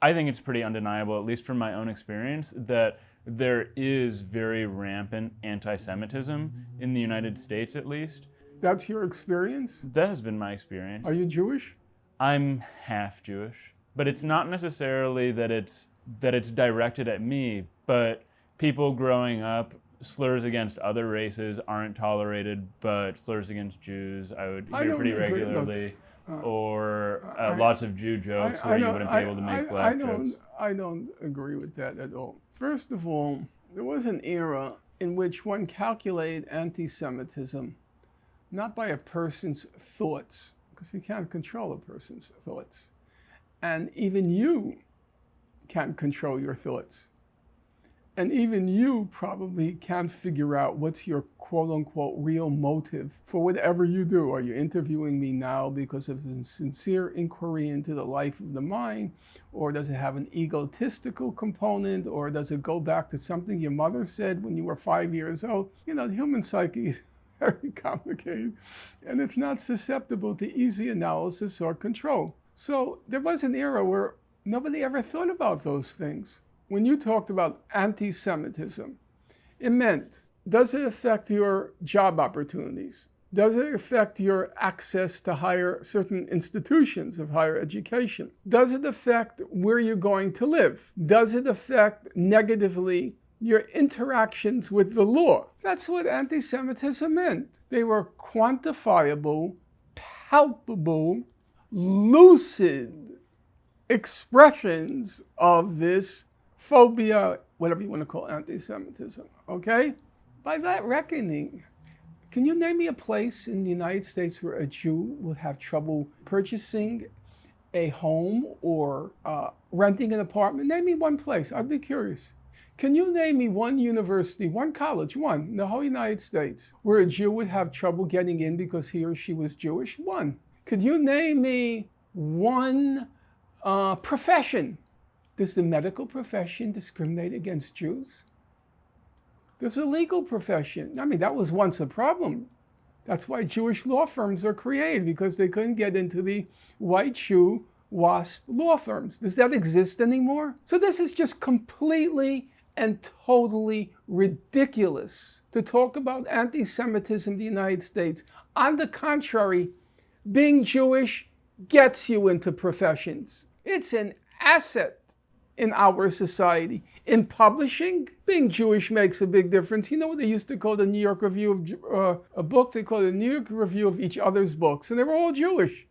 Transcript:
I think it's pretty undeniable, at least from my own experience, that there is very rampant anti-Semitism in the United States, at least. That's your experience? That has been my experience. Are you Jewish? I'm half Jewish, but it's not necessarily that it's directed at me, but people growing up, slurs against other races aren't tolerated, but slurs against Jews I would hear pretty regularly. Lots of Jew jokes where you wouldn't be able to make black jokes. I don't agree with that at all. First of all, there was an era in which one calculated anti-Semitism not by a person's thoughts, because you can't control a person's thoughts. And even you can't control your thoughts. And even you probably can't figure out what's your quote-unquote real motive for whatever you do. Are you interviewing me now because of a sincere inquiry into the life of the mind? Or does it have an egotistical component? Or does it go back to something your mother said when you were 5 years old? You know, the human psyche is very complicated, and it's not susceptible to easy analysis or control. So there was an era where nobody ever thought about those things. When you talked about anti-Semitism, it meant, does it affect your job opportunities? Does it affect your access to certain institutions of higher education? Does it affect where you're going to live? Does it affect negatively your interactions with the law? That's what anti-Semitism meant. They were quantifiable, palpable, lucid expressions of this phobia, whatever you want to call anti-Semitism, okay? By that reckoning, can you name me a place in the United States where a Jew would have trouble purchasing a home or renting an apartment? Name me one place. I'd be curious. Can you name me one university, one college, one in the whole United States where a Jew would have trouble getting in because he or she was Jewish? One. Could you name me one profession? Does the medical profession discriminate against Jews? There's a legal profession. I mean, that was once a problem. That's why Jewish law firms are created, because they couldn't get into the white shoe WASP law firms. Does that exist anymore? So this is just completely and totally ridiculous to talk about anti-Semitism in the United States. On the contrary, being Jewish gets you into professions. It's an asset in our society. In publishing, being Jewish makes a big difference. You know what they used to call the New York Review of books? They called it the New York Review of each other's books, and they were all Jewish.